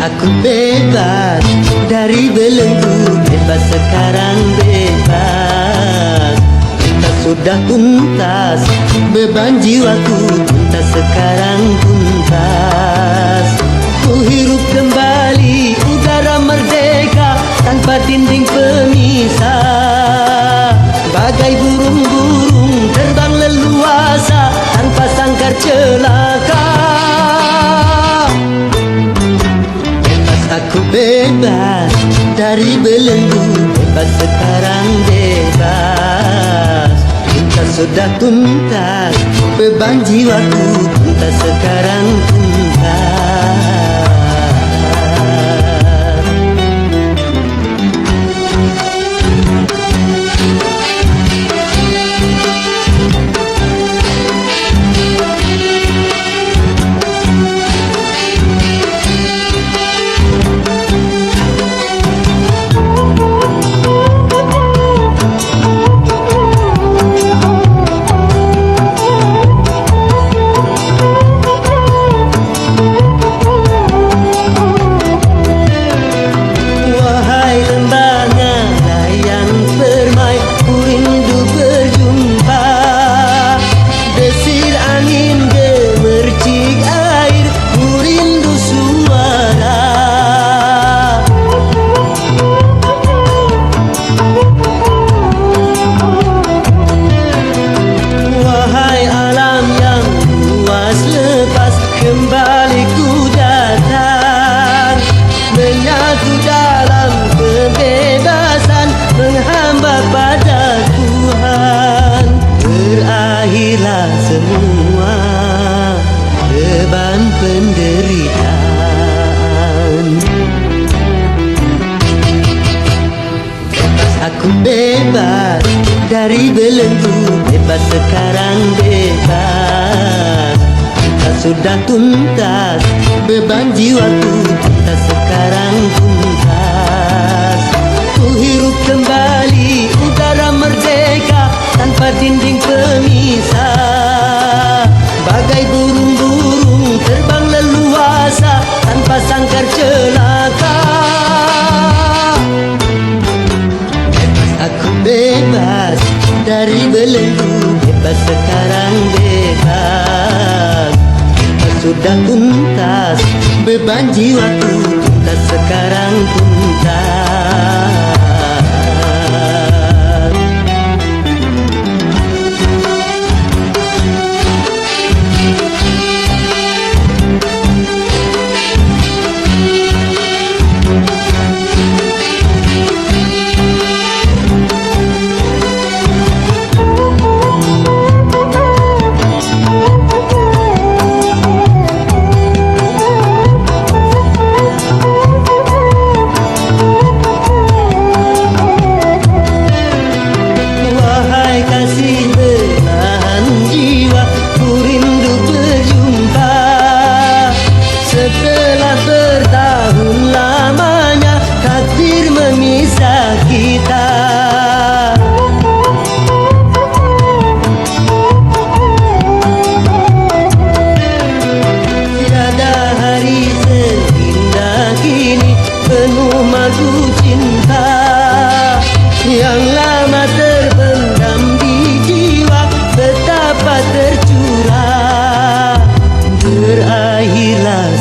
Aku bebas dari belenggu, bebas sekarang bebas. Kita sudah tuntas, beban jiwaku tuntas sekarang tuntas. Ku hirup kembali udara merdeka tanpa dinding pemisah. Bagai burung-burung terbang leluasa tanpa sangkar celaka. Aku bebas dari belenggu, bebas sekarang bebas. Kita sudah tuntas, beban jiwaku tuntas sekarang tuntas. Semua beban penderitaan. Aku bebas dari belenggu, bebas sekarang bebas. Kita sudah tuntas, beban jiwaku tuntas sekarang tuntas. Ku hirup kembali udara merdeka tanpa dinding pemisah. Bagai burung-burung terbang leluasa tanpa sangkar celaka. Aku bebas dari belenggu, bebas sekarang bebas. Kita sudah tuntas, beban jiwaku tuntas sekarang tuntas.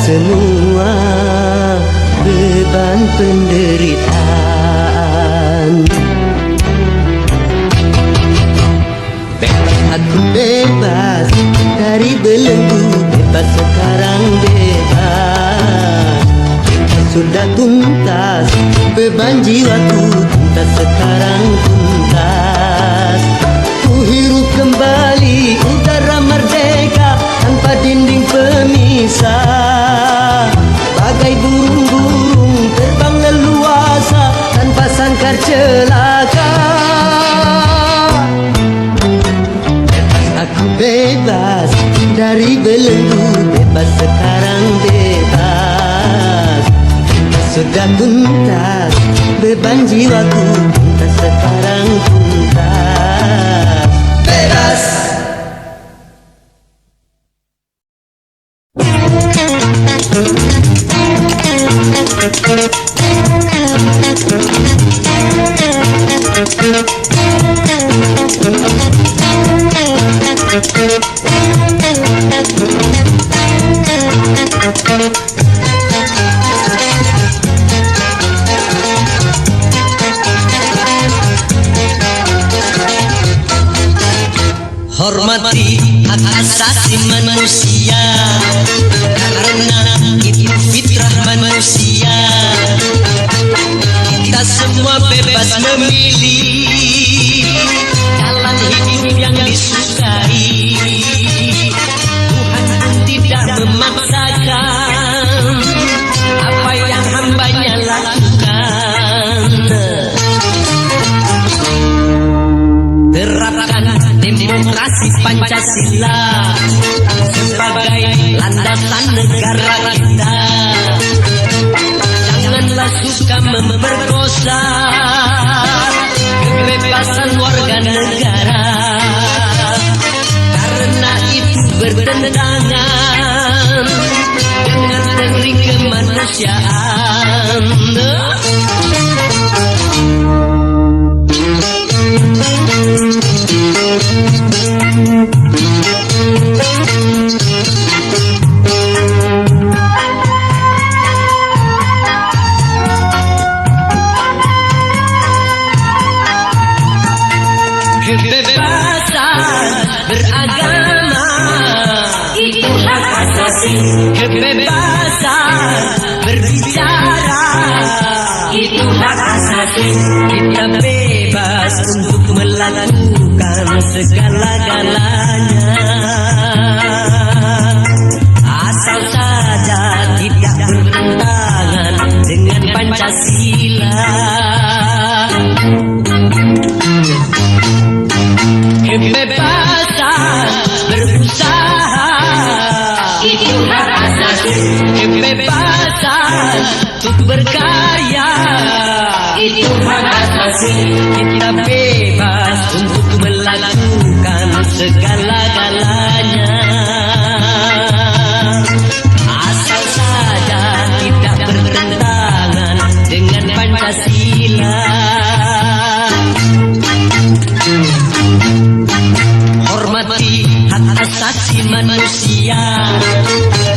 Semua beban penderitaan. Aku bebas dari belenggu, bebas sekarang bebas. Kita sudah tuntas, beban jiwaku tuntas sekarang tuntas. Hormati hak asasi manusia, karena itu fitrah manusia. Kita semua bebas memilih jalan hidup yang disukai. Tuhan pun tidak memaksakan apa yang hambanya lakukan. Terapkan demokrasi Pancasila sebagai landasan negara kita. Janganlah suka memperkosa kebebasan warga negara, karena itu bertentangan dengan negeri kemanusiaan. Kebebasan beragama itu hak asasi. Kebebasan berbicara itu hak asasi. Kita bebas untuk melakukan segala-galanya, asal saja tidak bertentangan dengan Pancasila. Kebebasan berusaha itu hak asasi. Kebebasan untuk berkarya itu hak asasi. Kita bebas untuk melakukan segala-galanya, asal saja tidak bertentangan dengan Pancasila. Hormati hak asasi manusia,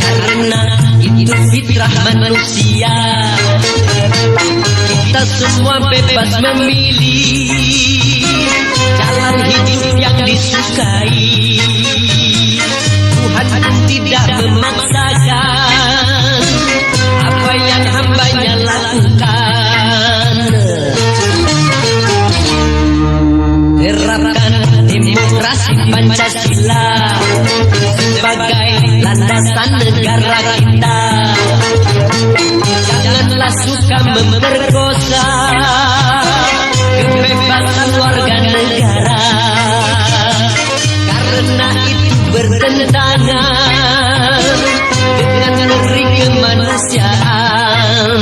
karena itu fitrah manusia. Kita semua bebas memilih jalan hidup yang disukai. Tuhan pun tidak memaksakan apa yang hambanya lakukan. Terapkan demokrasi Pancasila sebagai landasan negara kita. Janganlah suka memperkosa kebebasan warga negara, karena itu bertentangan dengan negeri kemanusiaan.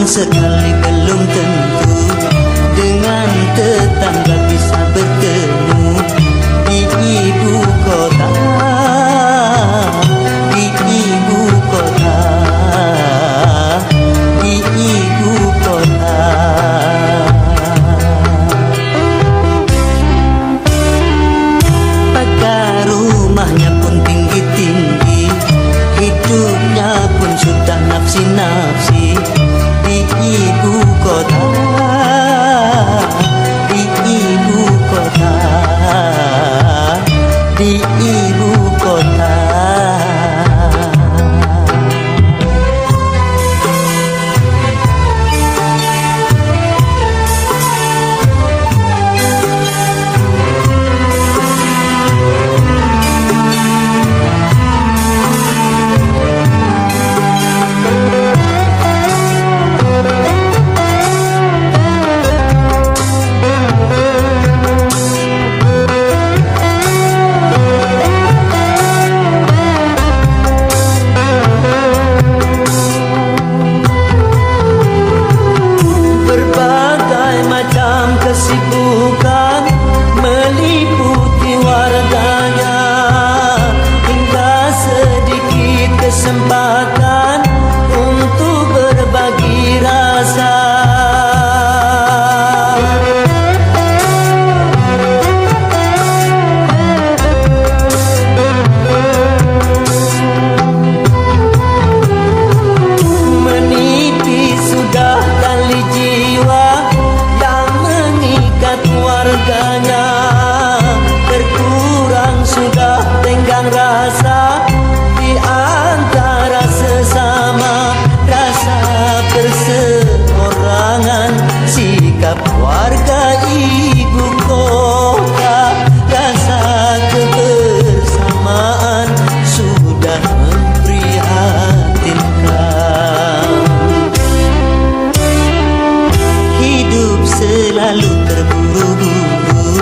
Sekali belum tentu dengan tetangga bisa bertemu di ibu kota, di ibu kota, di ibu kota. Pagar rumahnya pun tinggi-tinggi, hidupnya pun sudah nafsi-nafsi. Di ibu kota, di ibu selalu terburu-buru,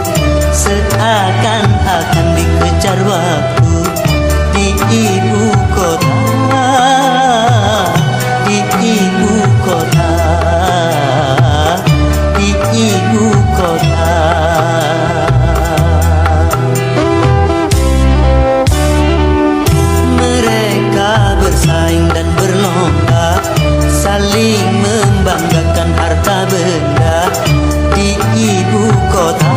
seakan-akan dikejar waktu di ibu kota, di ibu kota, di ibu kota. Mereka bersaing dan berlomba, saling membanggakan harta benda di ibu kota,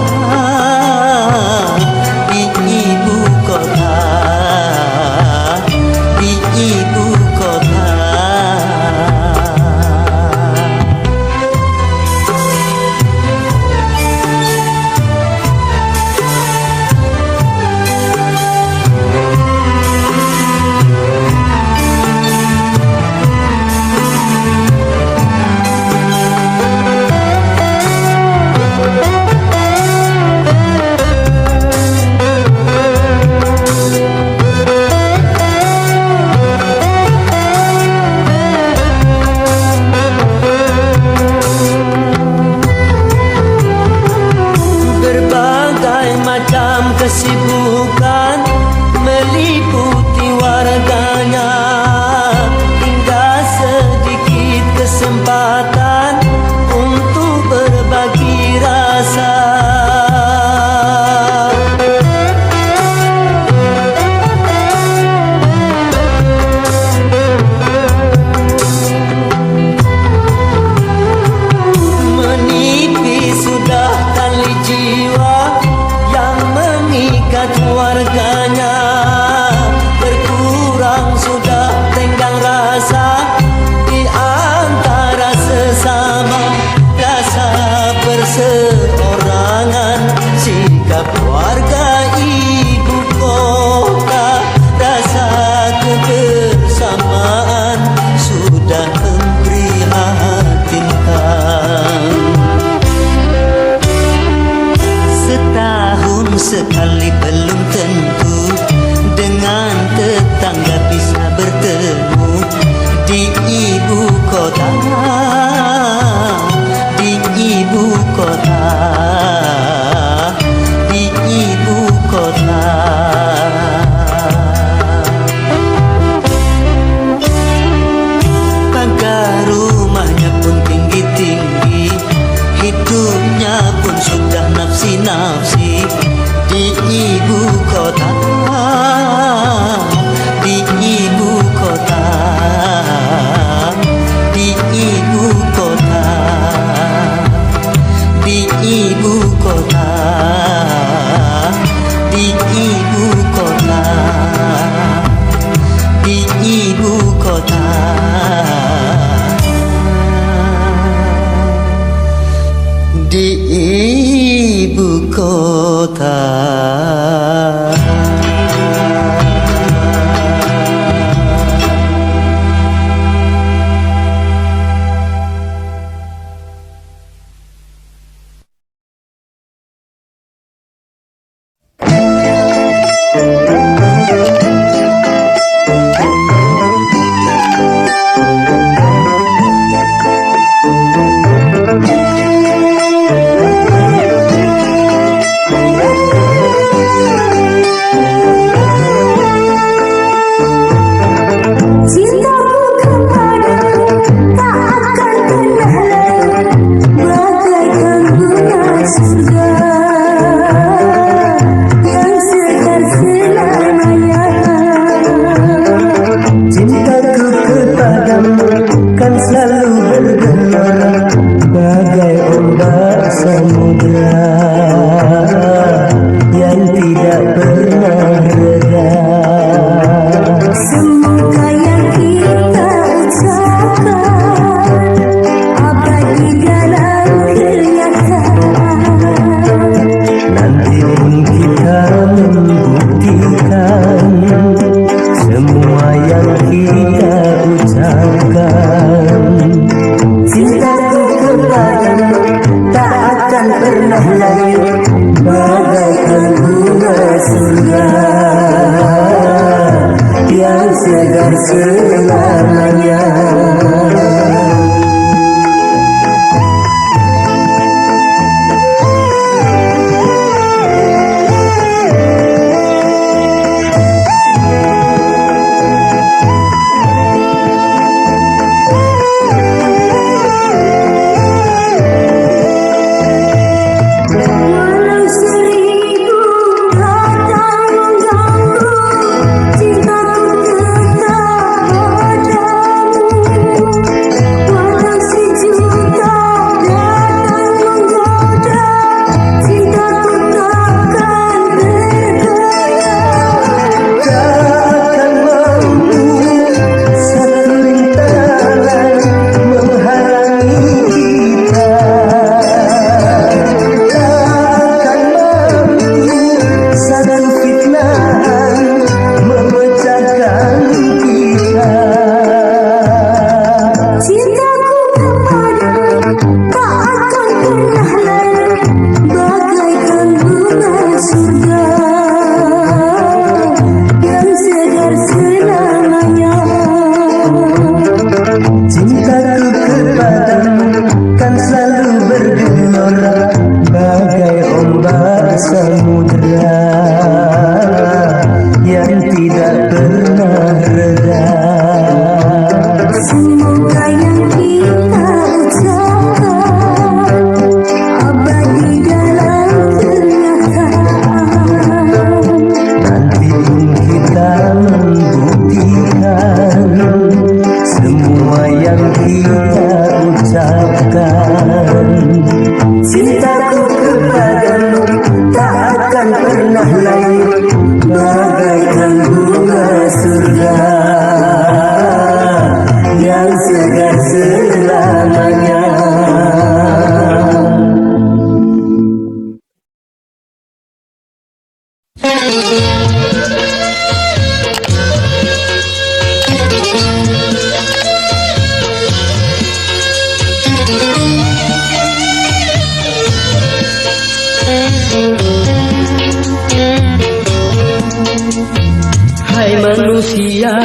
manusia,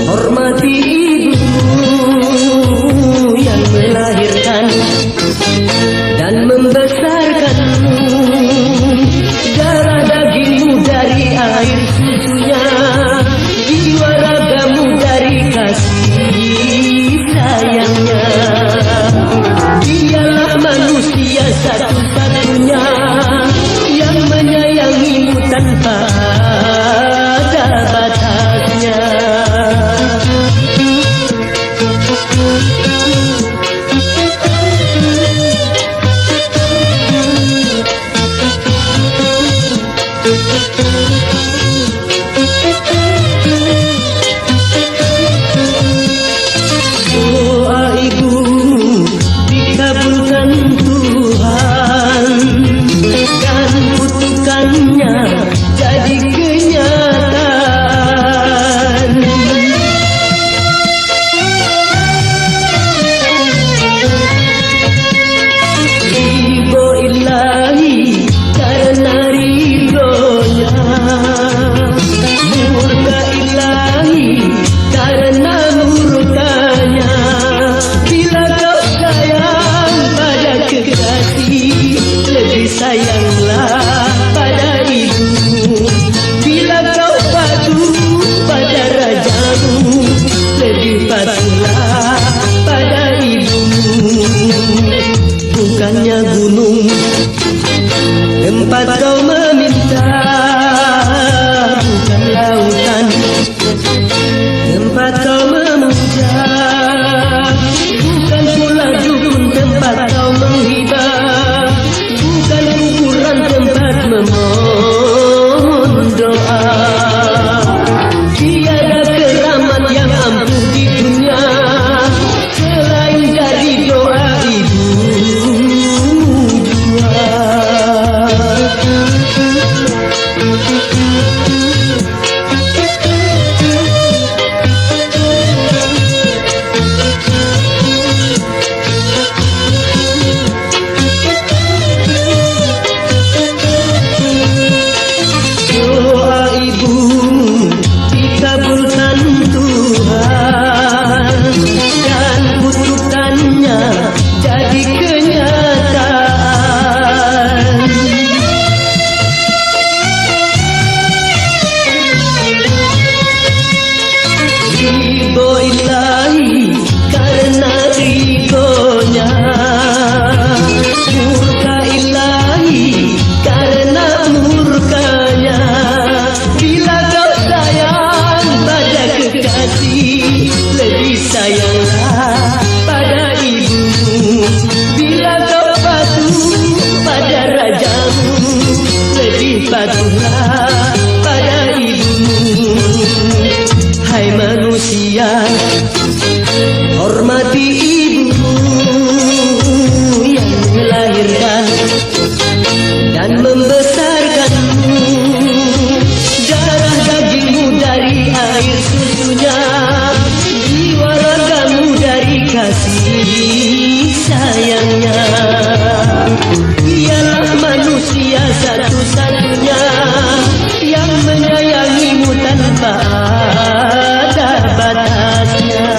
hormati ibumu yang melahirkan dan membesarkanmu. Darah dagingmu dari air susunya, jiwa ragamu dari kasih sayangnya. Dialah manusia satu-satunya yang menyayangimu tanpa ada batasnya. Doa ibumu dikabulkan Tuhan dan kutukannya jadi kenyataan. Ridho ilahi karena ridhonya, murka ilahi karena murkanya. Bila kau sayang pada kekasih, lebih sayanglah pada ibumu. Bila kau patuh pada rajamu, lebih patuhlah pada ibumu. Bukannya gunung tempat kau meminta, bukan lautan tempat kau memuja, bukan pula dukun tempat kau menghibah, bukan kuburan tempat memohon doa. Tiada keramat yang ampuh di dunia selain dari doa ibu jua. Doa ibumu dikabulkan Tuhan dan kutukannya jadi kenyataan. Ridho ilahi karena ridhonya, murka ilahi karena murkanya. Bila kau sayang pada kekasih, lebih sayanglah pada ibumu. Bila kau patuh pada rajamu, lebih patuhlah pada ibumu. Hai manusia, hormati ibumu yang melahirkan dan membesarkanmu. Darah dagingmu dari air susunya, jiwa ragamu dari kasih sayangnya. Dialah manusia satu-satunya yang menyayangimu tanpa ada batasnya.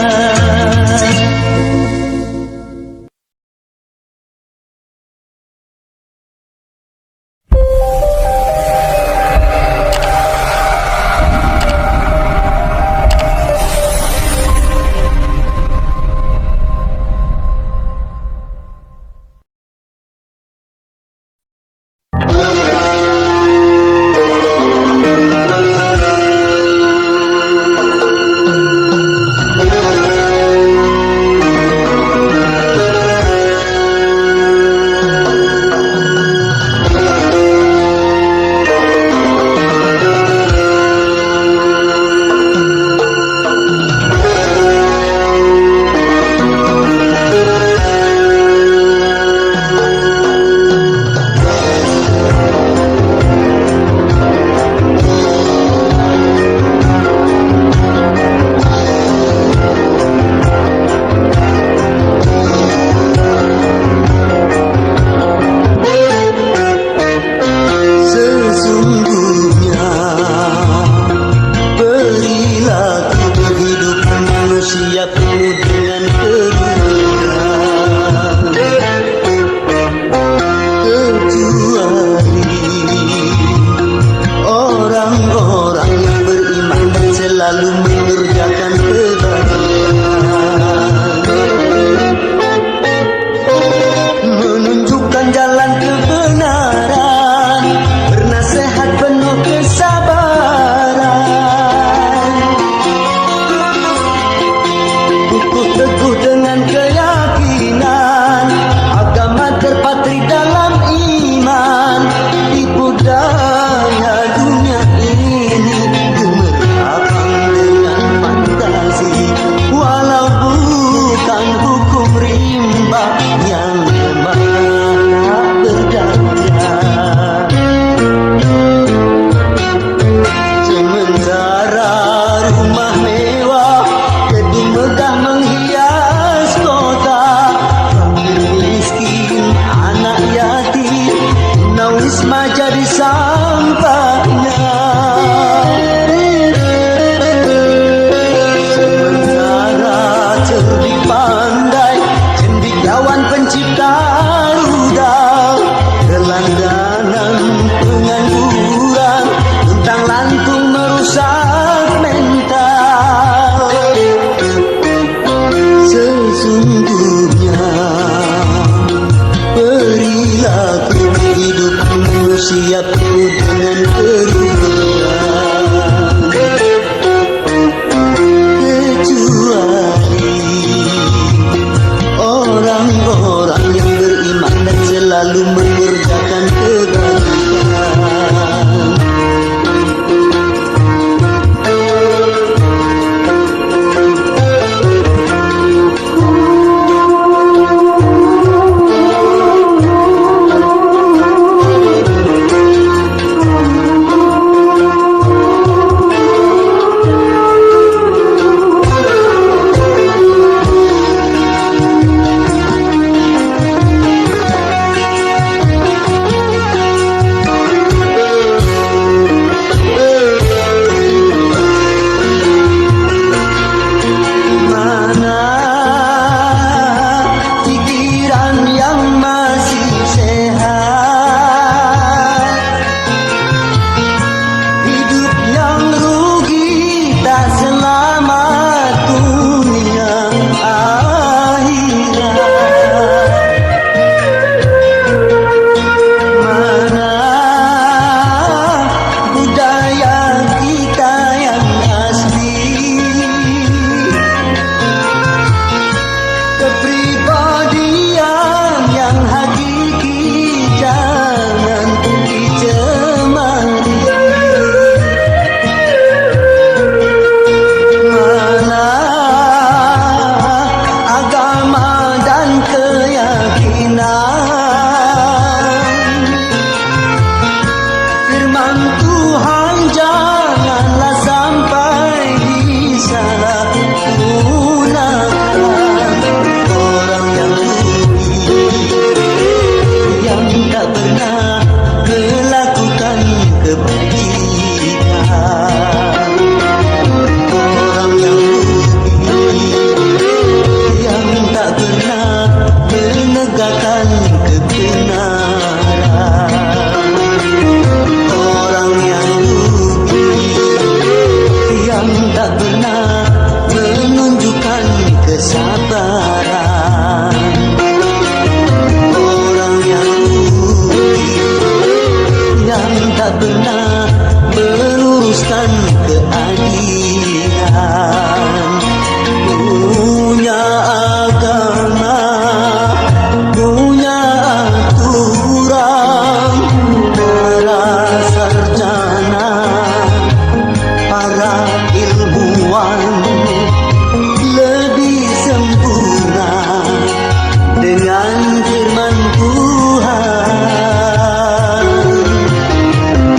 dengan firman Tuhan.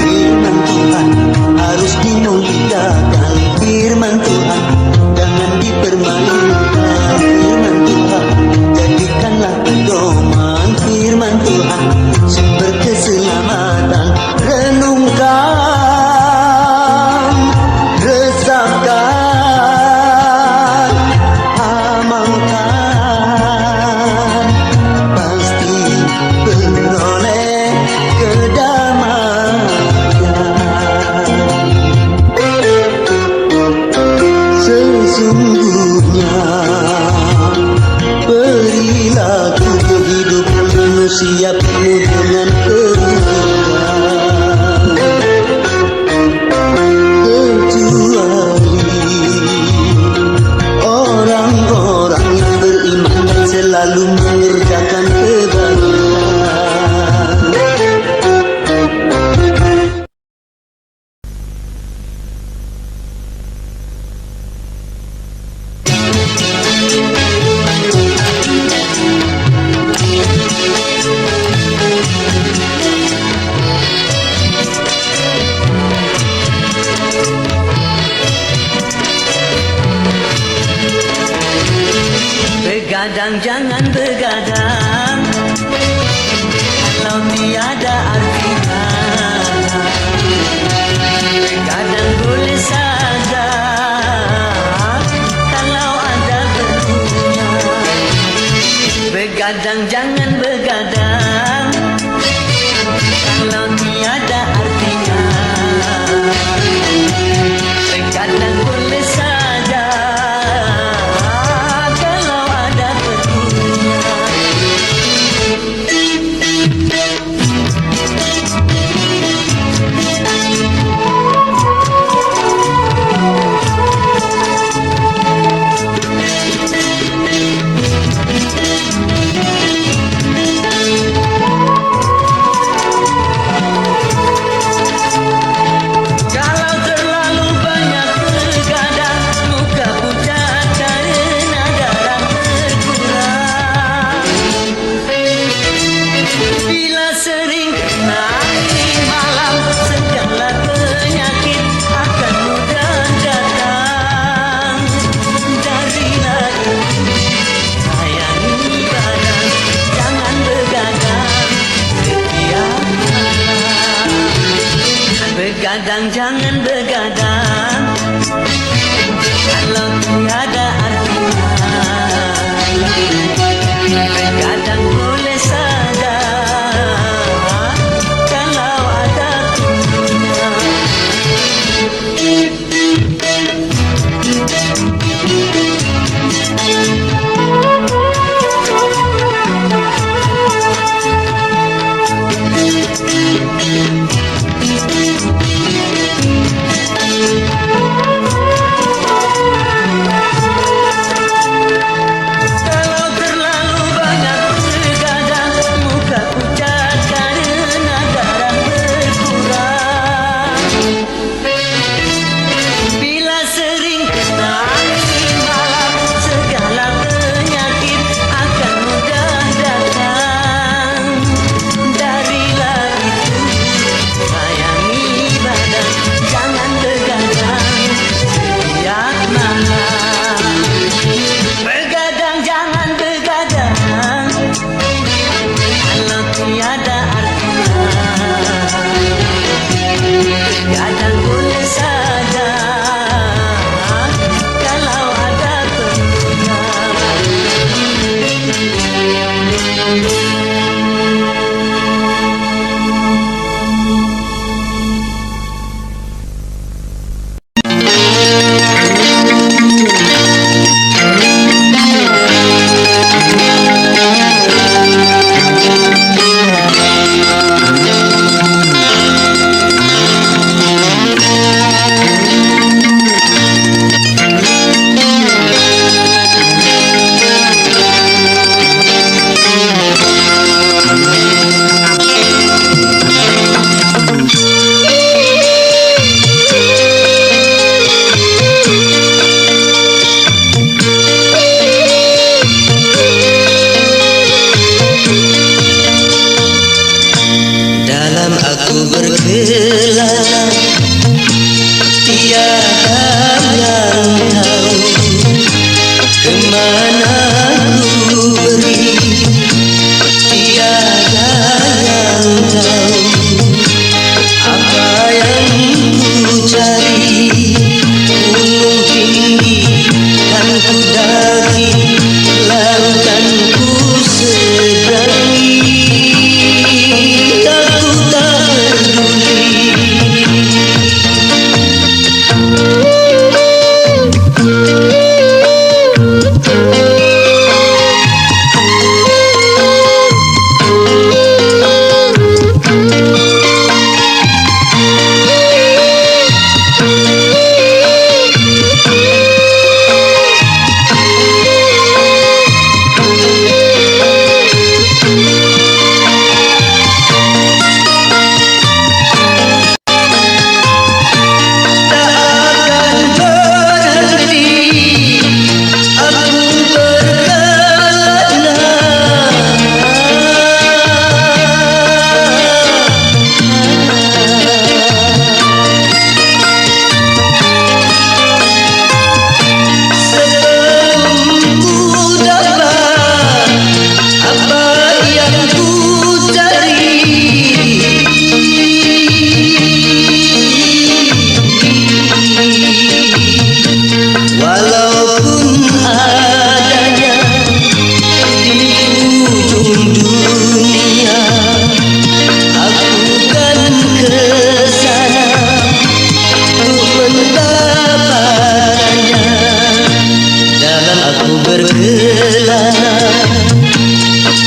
Firman Tuhan harus dimuliakan, firman Tuhan jangan dipermainkan. Firman Tuhan jadikanlah pedoman, firman Tuhan sumber keselamatan. Renungkan, resapkan, amalkan, pasti beroleh kedamaian. Sesungguhnya perilaku kehidupan manusia penuh dengan kerugian, kecuali orang-orang yang beriman dan selalu mengerjakan kebaikan. Begadang jangan begadang, kalau tiada artinya. Begadang boleh saja, kalau ada perlunya. Begadang jangan begadang, kalau tiada artinya. Begadang boleh saja, kalau ada perlunya. Kalau terlalu banyak begadang, muka pucat karena darah berkurang. Bila sering naik malam, segala penyakit akan mudah datang. Darilah itu, sayangi badan, jangan begadang setiap malam. Begadang jangan begadang, kalau tiada artinya. Begadang boleh saja, kalau ada perlunya. Kalau terlalu banyak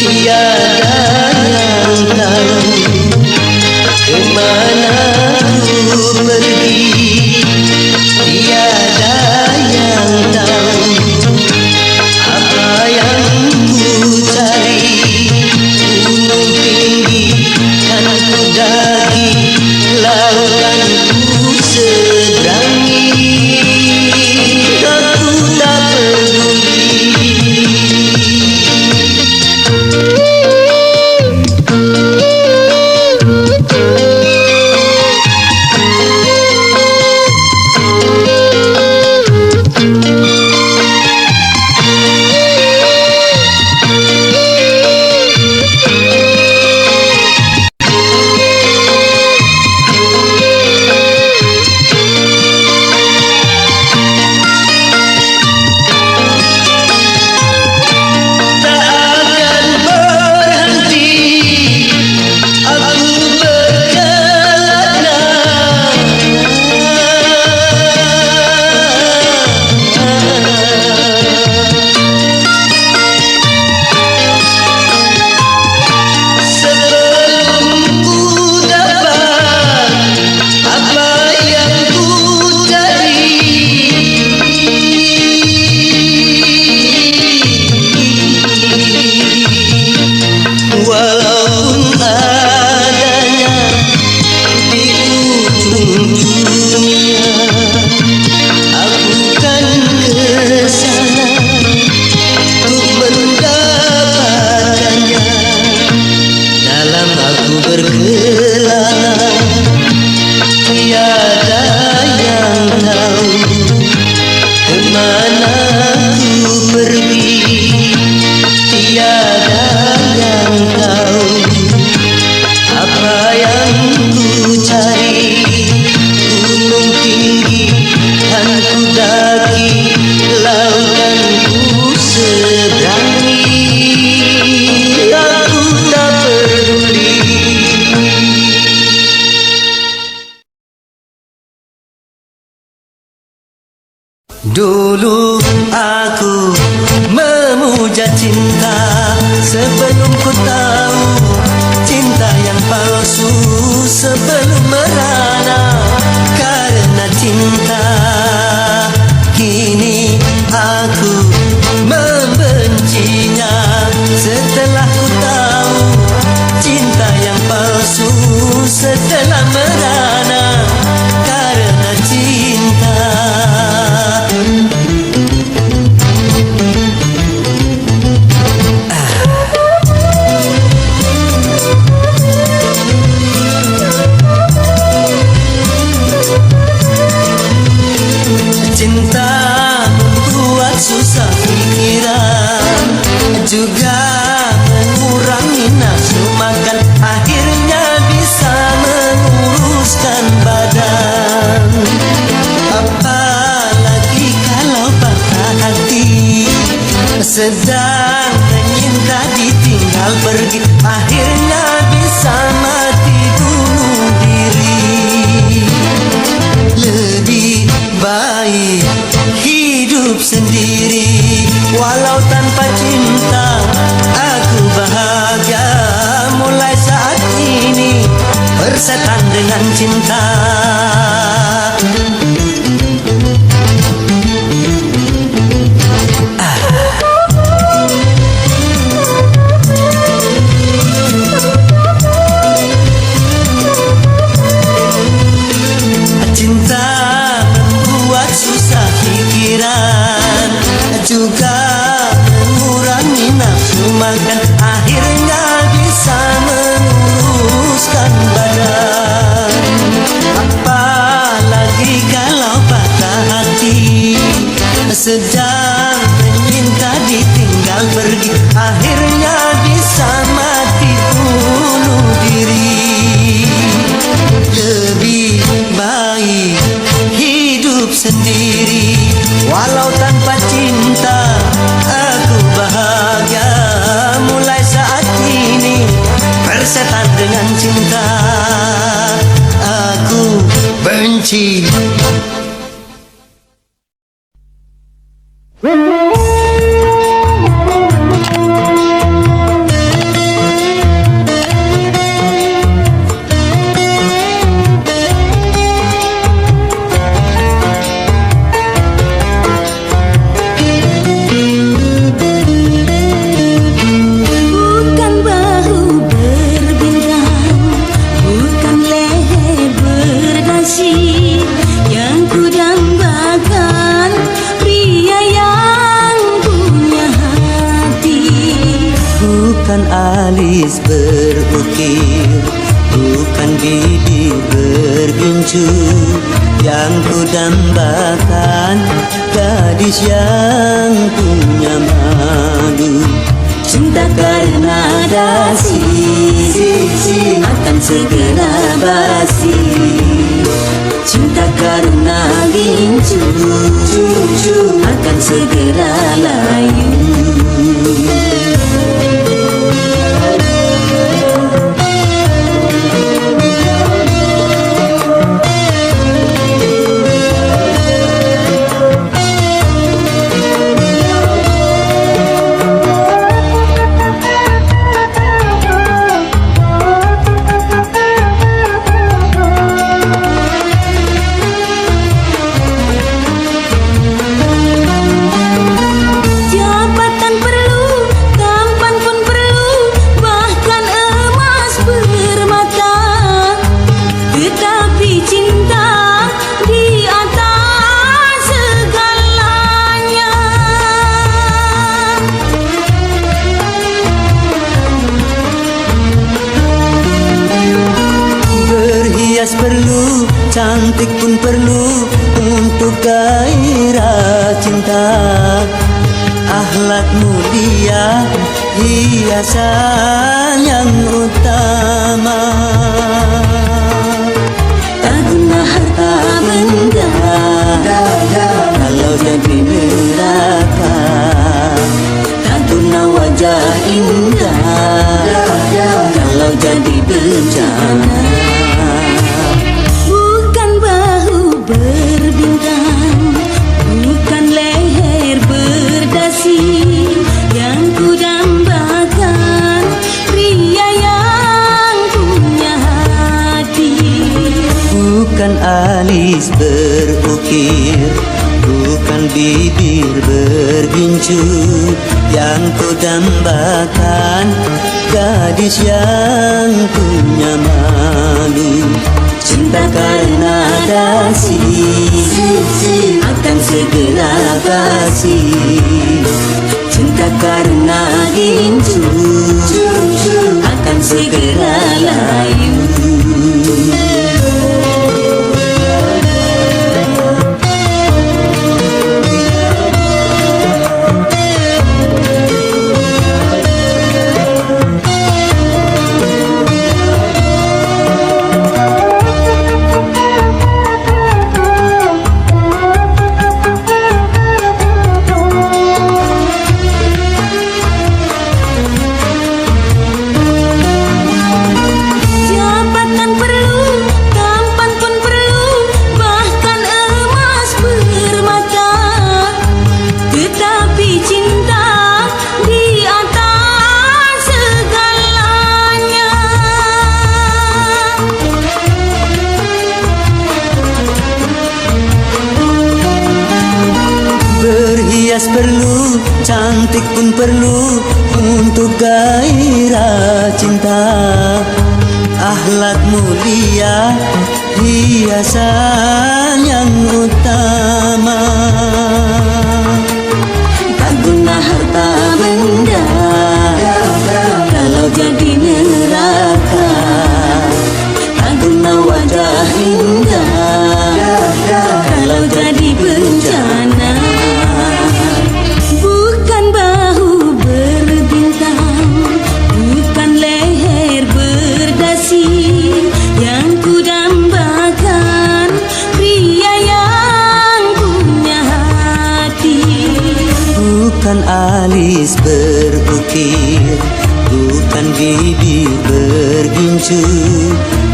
tiada yang tahu kemana ku pergi, tiada yang tahu apa yang ku cari. Gunung tinggi kan ku daki, lautan ku seberangi, aku tak peduli. Walaupun adanya di ujung dunia, aku kan kesana untuk mendapatkannya. Dalam aku berkelana, tiada yang tahu kemana ku pergi, tiada yang tahu apa yang ku cari. Gunung tinggi kan ku daki, lautan ku seberangi, aku tak peduli. Dulu aku memuja cinta sebelum ku tahu cinta yang palsu, sebelum merana karena cinta. Kini aku membencinya setelah ku tahu cinta yang palsu, setelah merana karena cinta. Cinta membuat susah pikiran, juga mengurangi nafsu makan, akhirnya bisa menguruskan badan. Apalagi kalau patah hati, sedang menyinta ditinggal pergi, akhirnya bisa mati bunuh diri. Lebih baik hidup sendiri, walau tanpa cinta aku bahagia. Mulai saat ini bersetan dengan cinta. alis berukir, bukan bibir bergincu yang ku dambakan, gadis yang punya malu. Cinta karena dasi akan segera basi, cinta karena gincu akan segera layu. Perlu, cantik pun perlu untuk gairah cinta. Akhlak mulia, hiasan yang utama. Tak guna harta benda kalau jadi neraka. Tak guna wajah indah kalau jadi bencana. Berbintang, bukan leher berdasi yang ku dambakan, pria yang punya hati. Bukan alis berukir, bukan bibir bergincu yang ku dambakan, gadis yang punya malu. Cinta karena dasi akan segera basi, cinta karena gincu akan segera layu. Perlu, cantik pun perlu untuk gairah cinta. Akhlak mulia, hiasan yang utama. Tak guna harta benda kalau jadi neraka. Tak guna wajah indah kalau jadi bencana. Bukan alis berukir, bukan bibir bergincu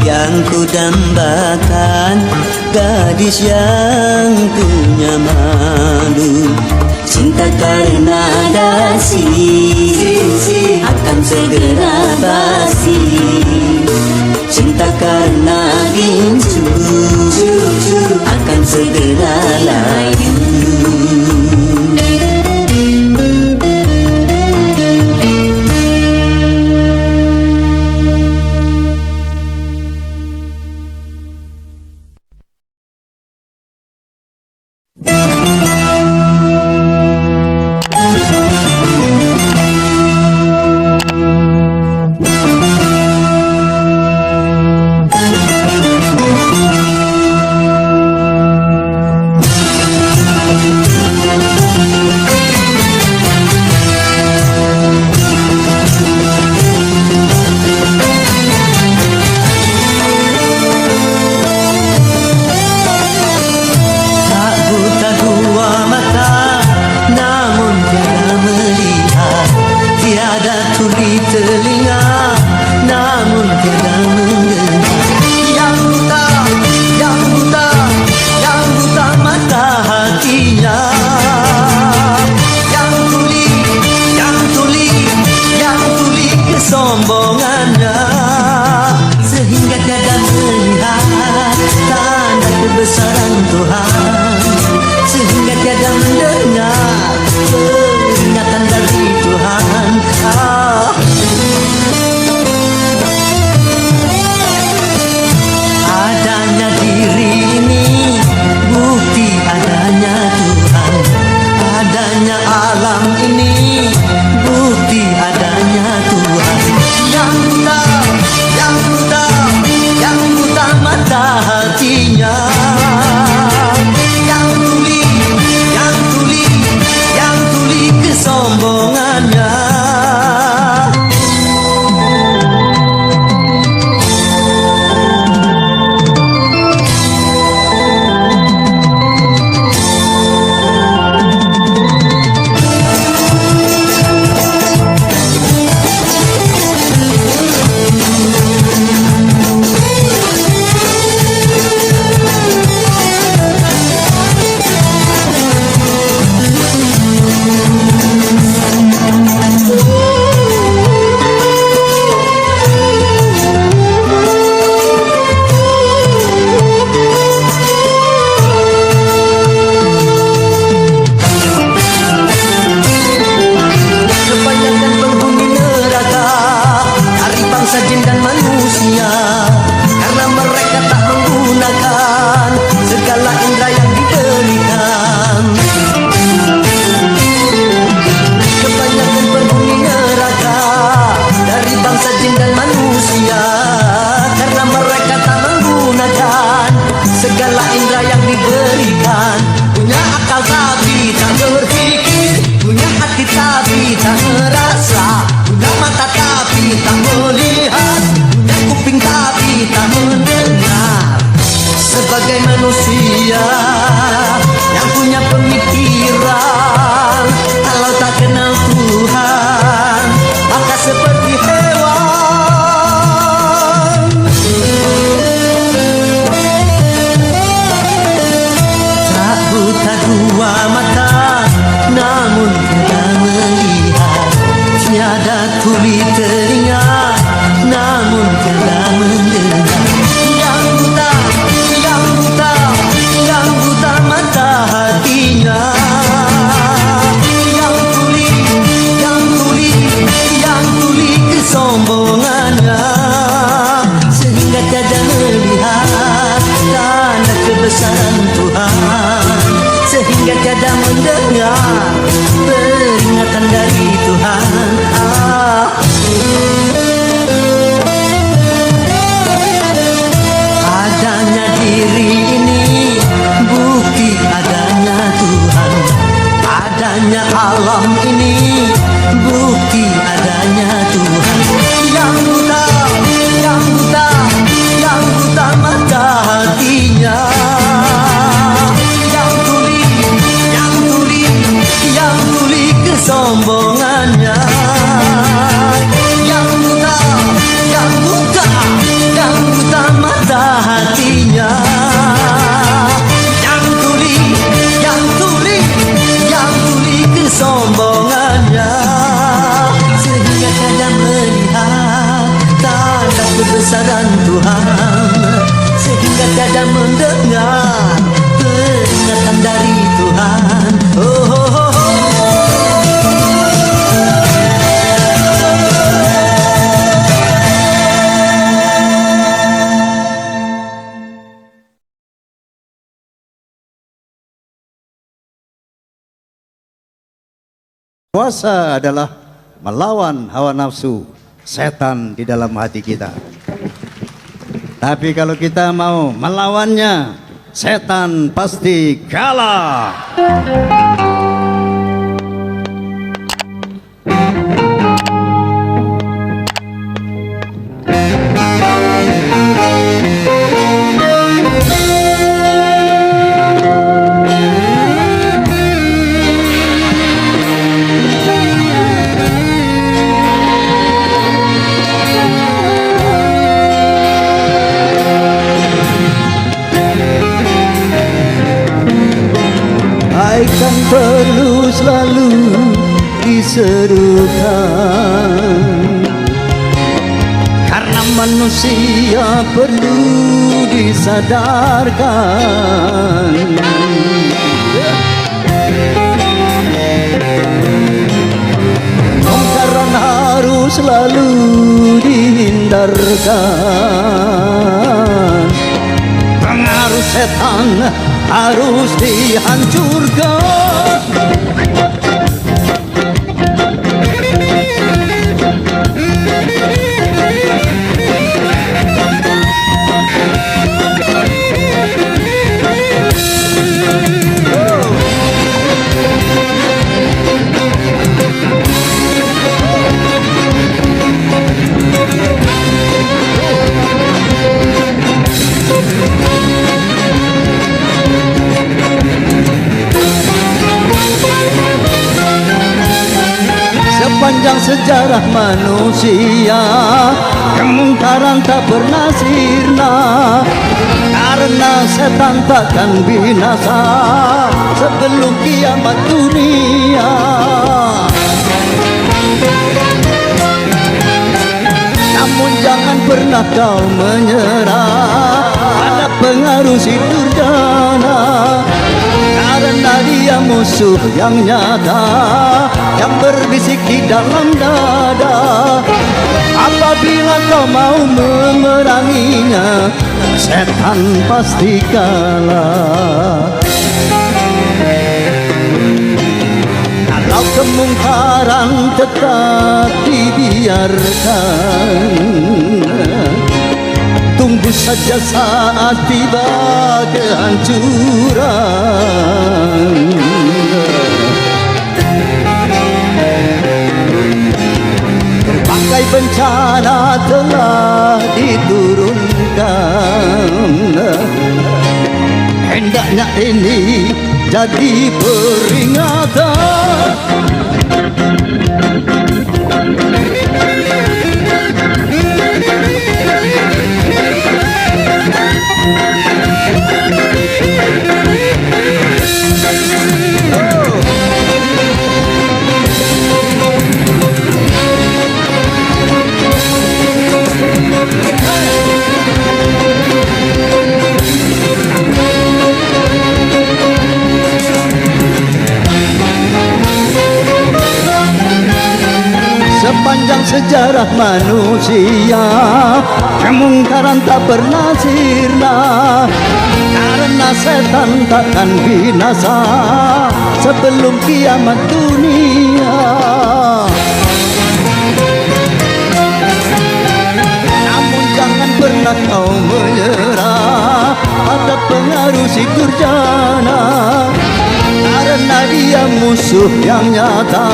yang ku dambakan, gadis yang punya malu. Cinta karena dasi akan segera basi, cinta karena gincu akan segera layu. telinga, namun tiada mendengar. Yang buta, yang buta, yang buta mata hatinya. Yang tuli, yang tuli, yang tuli kesombongannya, sehingga tiada melihat tanda kebesaran Tuhan, sehingga tiada mendengar peringatan dari Tuhan. Adanya diri ini bukti adanya Tuhan, adanya alam ini bukti adanya Tuhan. Yang buta, yang buta, yang buta mata hatinya. Yang tuli, yang tuli, yang tuli kesombongannya. Kebanyakan penghuni neraka dari bangsa jin dan manusia, karena mereka tak menggunakan segala indera yang diberikan. Kebanyakan penghuni neraka dari bangsa jin dan manusia, karena mereka tak menggunakan segala indera yang diberikan. Punya akal tapi tak berpikir, punya hati tapi tak merasa, punya mata tapi tak melihat, punya kuping tapi tak mendengar. Sebagai manusia yang punya pemikiran, kalau tak kenal Tuhan maka seperti hewan. Tak buta dua mata, namun tiada melihat. Tiada tuli telinga, namun tiada mendengar. Yang buta, yang buta, yang buta mata hatinya. Yang tuli, yang tuli, yang tuli kesombongannya, sehingga tiada melihat tanda kebesaran Tuhan, sehingga tiada mendengar peringatan dari Tuhan. Adanya diri ini bukti adanya Tuhan, adanya alam ini bukti adanya Tuhan. Yang buta, yang buta, yang buta mata hatinya. Yang tuli, yang tuli, yang tuli kesombongannya. Yang buta, yang buta, yang buta mata hatinya. Yang tuli, yang tuli, yang tuli kesombongannya, sehingga tiada melihat tanda kebesaran Tuhan, sehingga tiada mendengar peringatan dari Tuhan. Oh, oh, oh, oh. Puasa adalah melawan hawa nafsu setan di dalam hati kita. Tapi kalau kita mau melawannya, setan pasti kalah. diserukan, karena manusia perlu disadarkan. Kemungkaran harus selalu dihindarkan, pengaruh setan harus dihancurkan. Sepanjang sejarah manusia, kemungkaran tak pernah sirna, karena setan takkan binasa sebelum kiamat dunia. Namun jangan pernah kau menyerah pada pengaruh si durjana, karena dia musuh yang nyata yang berbisik di dalam dada. Apabila kau mau memeranginya, setan pasti kalah. Kalau kemungkaran tetap dibiarkan, tunggu saja saat tiba kehancuran. Berbagai bencana telah diturunkan, hendaknya ini jadi peringatan. Sepanjang sejarah manusia, kemungkaran tak pernah sirna, karena setan takkan binasa sebelum kiamat dunia. Namun jangan pernah kau menyerah pada pengaruh si durjana, karena dia musuh yang nyata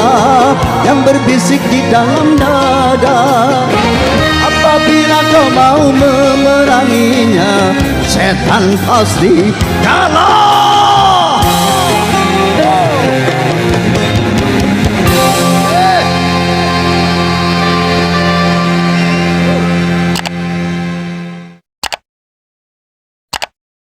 yang berbisik di dalam dada. Apabila kau mau memeranginya, setan pasti kalah.